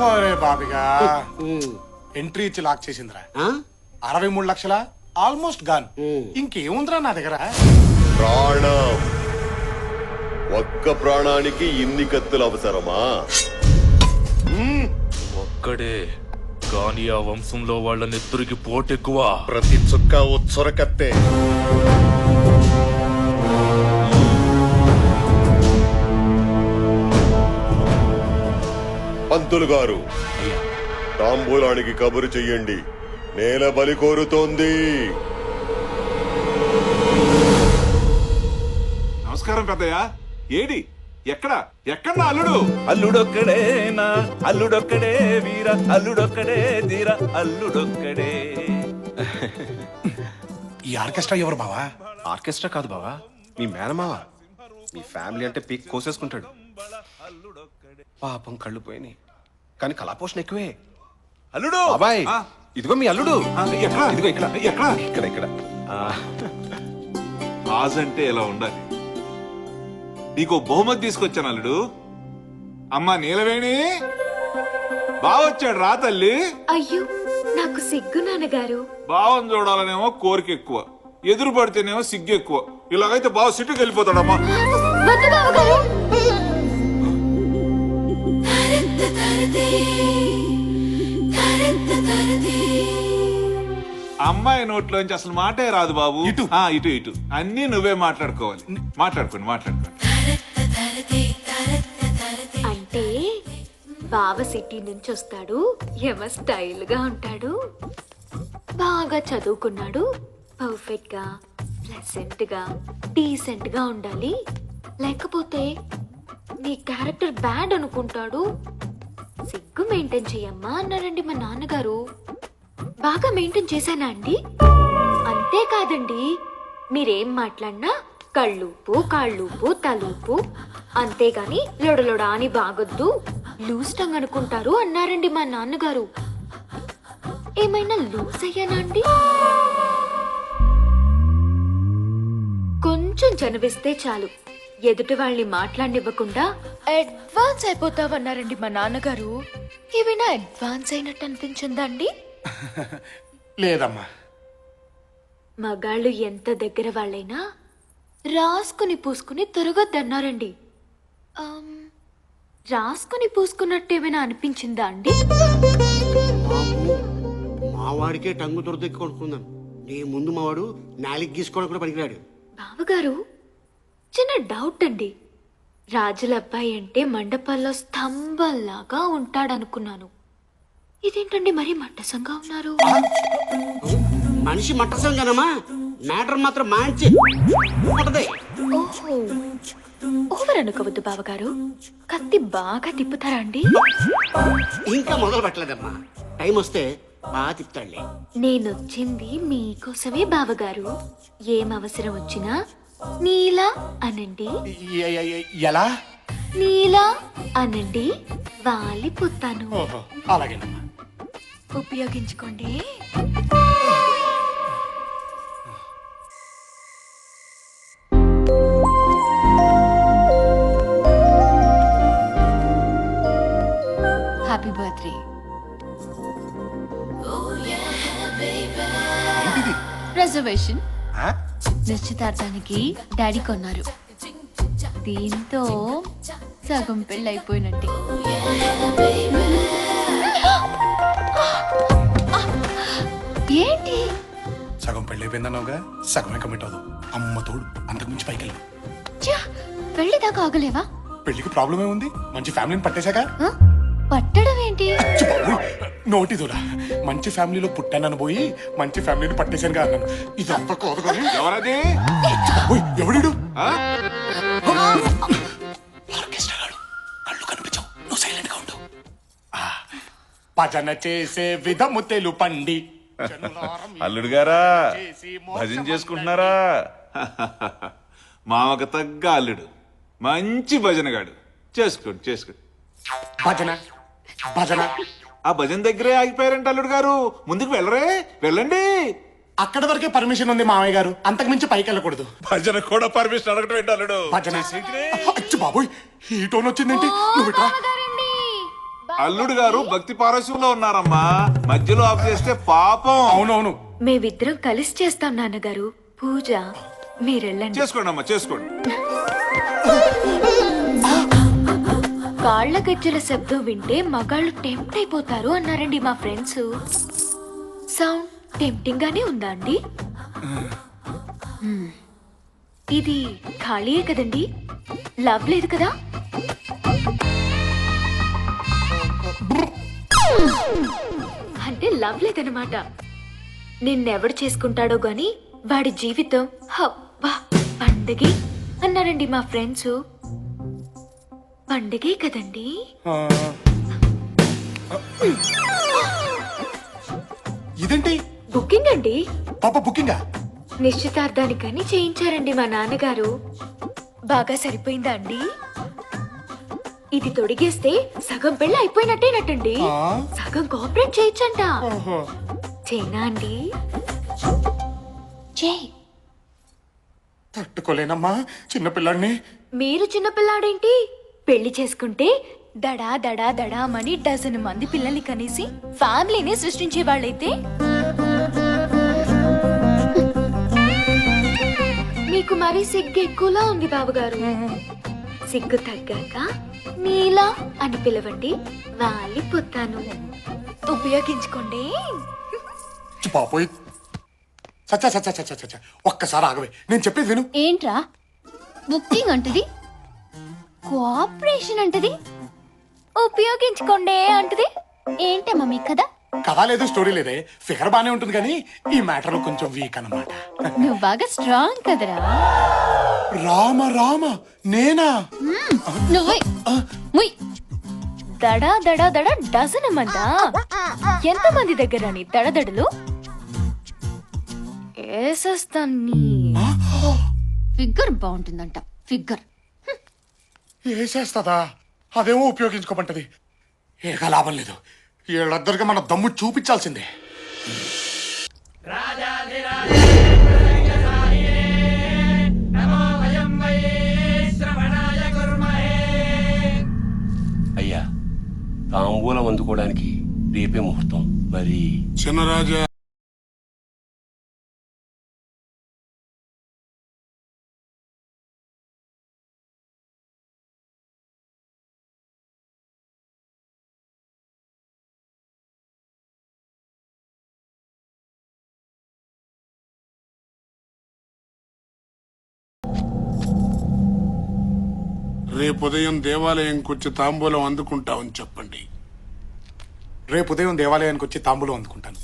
ఒరే బాబిగా ఎంట్రీ ఇచ్చి లాక్ చేసిందిరా 63 లక్షల ఆల్మోస్ట్ గాన్. ఇంకేముందిరా నా దగ్గర? ప్రాణం. ఒక్క ప్రాణానికి ఇన్ని కత్తులు అవసరమా? ఒక్కడే కానీ ఆ వంశంలో వాళ్ళ నెత్తురికి పోటెక్కువ. ప్రతి చుక్క ఉచ్చరకత్తే. పంతులు గారు, తాంబూలానికి కబురు చెయ్యండి. నేల బలి కోరుతోంది. నమస్కారం పెద్దయ్య. ఏడి ఎక్కడ ఎక్కడ నా అల్లుడు? అల్లుడొక్కడేనా అల్లుడొక్కడే వీర అల్లుడొక్కడే ధీర అల్లుడొక్కడే. ఈ ఆర్కెస్ట్రా ఎవరు బావా? ఆర్కెస్ట్రా కాదు బావా, మీ మేనమావ. మీ ఫ్యామిలీ అంటే పీక్ కోసేసుకుంటాడు. పాపం కళ్ళు పోయినాయి, కానీ కళాపోషణ ఎక్కువే. అల్లుడు బాబాయ్, ఆ, ఇదిగో మీ అల్లుడు. ఎక్కడ? ఇదిగో ఇక్కడ ఎక్కడ? ఇక్కడ ఇక్కడ. రాజు అంటే ఎలా ఉండాలి? నీకు బహుమతి తీసుకొచ్చాను అల్లుడు. అమ్మా నీలవేణి, బావొచ్చాడు రా తల్లి. అయ్యో నాకు సిగ్గు నాన్నగారు. బావని చూడాలనేమో కోరిక ఎక్కువ, ఎదురు పడితేనేమో సిగ్గు ఎక్కువ. ఇలాగైతే బావ సిట్టుకు వెళ్ళిపోతాడమ్మా. వద్దు బావగారు. అమ్మాయి నోట్లోంచి అసలు మాటే రాదు బాబు. ఇటు. ఇటు ఇటు అన్ని నువ్వే మాట్లాడుకోవాలి. మాట్లాడుకోండి. అంటే బావ సిటీ నుంచి వస్తాడు, ఎవ స్టైల్ గా ఉంటాడు, బాగా చదువుకున్నాడు, పర్ఫెక్ట్ గా ప్లెసెంట్ గా డీసెంట్ గా ఉండాలి. లేకపోతే నీ క్యారెక్టర్ బ్యాడ్ అనుకుంటాడు. సిగ్గు మెయింటైన్ చెయ్యమ్మా అన్నారండి మా నాన్నగారు. బాగా మెయింటైన్ చేశానా అండి? అంతేకాదండి, మీరేం మాట్లాడినా కళ్ళూపు కాళ్ళూపు తలూపు, అంతేగాని లొడలొడ అని బాగొద్దు, లూజ్ టంగ్ అనుకుంటారు అన్నారండి మా నాన్నగారు. ఏమైనా లూజ్ అయ్యానా అండి? కొంచెం చనివిస్తే చాలు, ఎదుటి వాళ్ళని మాట్లాడినివ్వకుండా అడ్వాన్స్ అయిపోతావన్నారండి మా నాన్నగారు. ఏమైనా అడ్వాన్స్ అయినట్టు అనిపించిందా అండి? లేదమ్మా. మగాళ్ళు ఎంత దగ్గర వాళ్ళైనా రాసుకుని పూసుకుని తిరగొద్దన్నారండి. రాసుకుని పూసుకున్నట్టు ఏమైనా అనిపించిందా అండి? మావాడికే టంగు దొరదెక్కి కొనుక్కుందాం. నీ ముందు మావాడు నాలికి గీసుకోవడం కూడా పనికిరాడు. బావగారు, చిన్న డౌట్ అండి. రాజుల అబ్బాయి అంటే మండపాల్లో స్తంభంలాగా ఉంటాడనుకున్నాను. ఇదేంటండి మరీ మట్టసంగా ఉన్నారు? మనిషి మట్టసంగానమ్మా, మ్యాటర్ మాత్రం మంచి ఉంటది. ఓహో, ఓవర్ అనుకోవద్దు బావగారు. కత్తి బాగా తిప్పుతారా అండి? ఇంకా మొదలు పెట్టలేదమ్మా, టైం వస్తే బాగా తిప్పుతాడులే. నేనొచ్చింది మీకోసమే బావగారు. ఏం అవసరం వచ్చినా నీలా అనండి. ఎలా? నీలా అనండి, వాలిపోతాను. ఓహో, అలాగేనమ్మా. ఉపయోగించుకోండి. Happy birthday. రిజర్వేషన్ నిశ్చితార్థానికి డాడీ కొన్నారు. దీంతో సగం పెళ్ళి అయిపోయినట్టే. ఏంటి? సగం పెళ్లి అయిపోయిందన్నావుగా, సగమే కమిట్ అవ్వదు. అమ్మ తోడు, అంతకుమించి పైకి వెళ్ళు. పెళ్లి దాకా ఆగలేవా? పెళ్లికి ప్రాబ్లం ఏముంది? మంచి ఫ్యామిలీని పట్టేశాక. ఆ? పట్టడం ఏంటి? నోటి దూడ. మంచి ఫ్యామిలీలో పుట్టానని పోయి మంచి ఫ్యామిలీని పట్టేశాను కదా అన్నాను. ఇది అంత కోదు కానీ. ఎవరది? ఎవడు? ఆ? ఆర్కెస్ట్రా గాడు. కళ్ళు కనిపించవు, నువ్వు సైలెంట్ గా ఉండు. భజన చేసే విధము తెలుపండి. అల్లుడు గారా, భజన చేసుకుంటున్నారా? మామకు తగ్గ అల్లుడు, మంచి భజనగాడు. చేసుకోండి. భజన భజన. ఆ భజన దగ్గరే ఆగిపోయారంట అల్లుడు గారు. ముందుకు వెళ్ళండి. అక్కడ వరకే పర్మిషన్ ఉంది మామయ్య గారు, అంతకు మించి పైకి వెళ్ళకూడదు. భజన కూడా పర్మిషన్ అడగటం ఏంటి అల్లుడు? భజన. అచ్చు బాబోయ్, ఈ టోన్ వచ్చిందేంటి? నువ్వు ఇట్రా. అల్లుడు గారు భక్తి పారస్యంలో ఉన్నారమ్మా, మధ్యలో ఆఫ్ చేస్తే పాపం. అవునవును. మేమిద్దరం కలిసి చేస్తాం నాన్నగారు పూజ. మీరెళ్ళండి. చేసుకోండి అమ్మా, చేసుకోండి. కాళ్ళ గజ్జల శబ్దం వింటే మగాళ్ళు టెంప్ట్ అయిపోతారు అన్నారండి మా ఫ్రెండ్స్. సౌండ్ టెంప్టింగ్ గానే ఉందా అండి? ఇది ఖాళీయే కదండి, లవ్ లేదు కదా? అంటే లవ్ లేదనమాట. నిన్నెవడు చేసుకుంటాడో గాని వాడి జీవితం హబ్బా పండగే అన్నారండి మా ఫ్రెండ్స్. పండగే కదండి. ఇదేంటి బుకింగ్ అండి. పాప బుకింగా? నిశ్చితార్థానికని చేయించారండి మా నాన్నగారు. బాగా సరిపోయిందా అండి? ఇది తొడిగేస్తే సగం పెళ్ళి అయిపోయినట్టేనట్టండి. సగం కోఆపరేట్ చేయొచ్చంట. చేయనా అండి? చేయి. తట్టుకోలేనమ్మా చిన్నపిల్లాడిని. మీరు చిన్నపిల్లాడేంటి? పెళ్లి చేసుకుంటే దడా దడా దడామని డజన్ మంది పిల్లల్ని కనేసి ఫ్యామిలీని సృష్టించే వాళ్ళైతే మీకు మరీ సిగ్గు ఎక్కువలా ఉంది బాబుగారు. సిగ్గు తగ్గాక నీలా అని పిలవండి, వాలిపోతాను. ఉపయోగించుకోండి. పాపోయ్ చచ్చా చచ్చా చచ్చా చచ్చా, ఒక్కసారి ఆగవే, నేను చెప్పేది విను. ఏంట్రా బుకింగ్ అంటది, కోఆపరేషన్ అంటది, ఉపయోగించుకోండి అంటది. ఏంటమ్మా మీ కదా? కథ లేదు, స్టోరీ లేదే, ఫిగర్ బానే ఉంటుంది కానీ ఈ మ్యాటర్ కొంచెం వీక్ అన్నమాట. నువ్వు బాగా స్ట్రాంగ్ కదరా. రామ రామ నేనా? నువ్వే ముయ్. దడా దడా దడా డజన్ మందా? ఎంత మంది దగ్గర నీ దడదడలు? ఏసేస్తాన్ని. Figure బాగుంటుందంట, figure. వేసేస్తుందా? అదేమో ఉపయోగించుకోమంటది. ఏక లాభం లేదు, వీళ్ళిద్దరికి మన దమ్ము చూపించాల్సిందే. అయ్యా, తాంబూలం అందుకోవడానికి రేపే ముహూర్తం. మరి చిన్నరాజా, రేపు ఉదయం దేవాలయంకి వచ్చి తాంబూలం అందుకుంటామని చెప్పండి. రేపు ఉదయం దేవాలయానికి వచ్చి తాంబూలం అందుకుంటాను.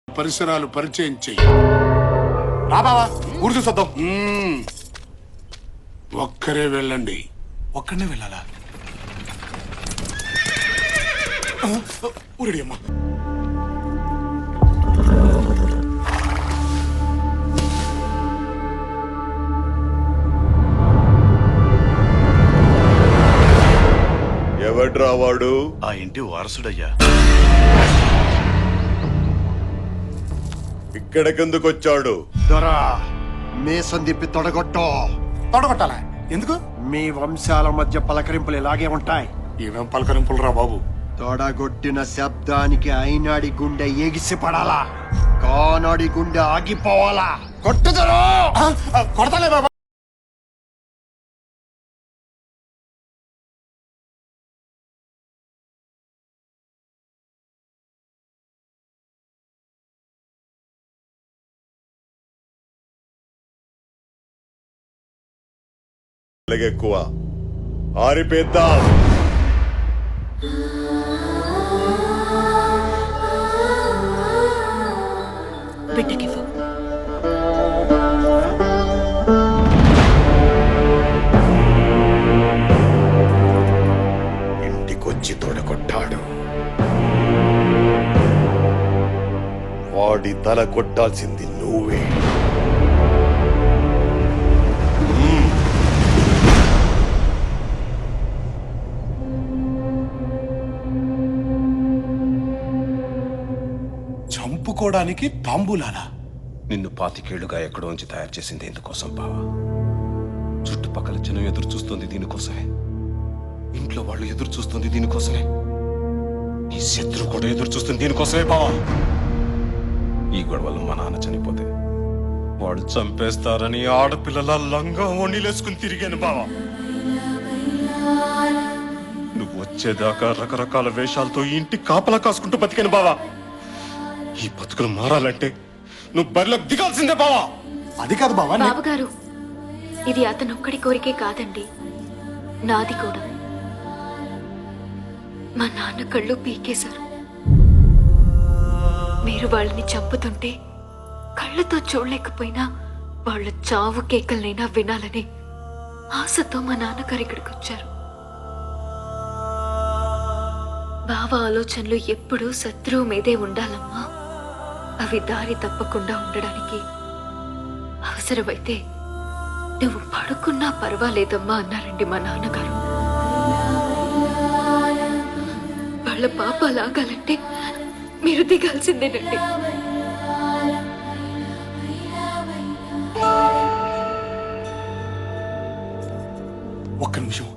పరిసరాలు పరిచయం చెయ్యి. రా బావా, ఊరు చూసొద్దాం. ఒక్కరే వెళ్ళండి. ఒక్కడనే వెళ్ళాలా? ఊరడి అమ్మా. ఎవడ్రా వాడు? ఆ ఇంటి వారసుడయ్యా. ఇక్కడికెందుకు వచ్చాడు? దొరా, మేసం తిప్పి తొడగొట్టో. తొడగొట్టాలా? ఎందుకు? మీ వంశాల మధ్య పలకరింపులు ఇలాగే ఉంటాయి. ఏమేం పలకరింపులు రా బాబు. తొడగొట్టిన శబ్దానికి అయినాడి గుండె ఎగిసి పడాలా, కానాడి గుండె ఆగిపోవాలా. కొట్టుదరో. కొడతాలే బాబా. ఎక్కువ ఆరిపేద్దాం. బిడ్డకివ్వు. ఇంటికొచ్చి తొడగొట్టాడు. వాడి తల కొట్టాల్సింది నువ్వే. చంపుకోవడానికి తాంబూలాలా? నిన్ను 25 ఎక్కడోంచి తయారు చేసింది ఎందుకోసం బావా? చుట్టుపక్కల జనం ఎదురు చూస్తుంది దీనికోసమే. ఇంట్లో వాళ్ళు ఎదురు చూస్తుంది దీనికోసమే. నీ శత్రువు కూడా ఎదురు చూస్తుంది దీనికోసమే బావా. ఈ గొడవలో మా నాన్న చనిపోతే వాడు చంపేస్తారని ఆడపిల్లల లంగా వండిలేసుకుని తిరిగాను బావా. నువ్వు వచ్చేదాకా రకరకాల వేషాలతో ఈ ఇంటి కాపలా కాసుకుంటూ బతికాను బావా. ఈ బతుకులు మారాలంటే నువ్వు బరిలోకి దిగాల్సిందే బావా. అది కాదు బావా. బావగారు, ఇది అతనొక్కడి కోరికే కాదండి, నాది కూడా. మా నాన్న కళ్ళు పీకేశారు. మీరు వాళ్ళని చంపుతుంటే కళ్ళతో చూడలేకపోయినా వాళ్ళ చావు కేకలనైనా వినాలని ఆశతో మా నాన్నగారు ఇక్కడికి వచ్చారు. బావ ఆలోచనలు ఎప్పుడూ శత్రువు మీదే ఉండాలమ్మా. అవి దారి తప్పకుండా ఉండడానికి అవసరమైతే నువ్వు పడుకున్నా పర్వాలేదమ్మా అన్నారండి మా నాన్నగారు. వాళ్ళ పాపాలు ఆగాలంటే మీరు దిగాల్సిందేనండి. ఒక్క నిమిషం.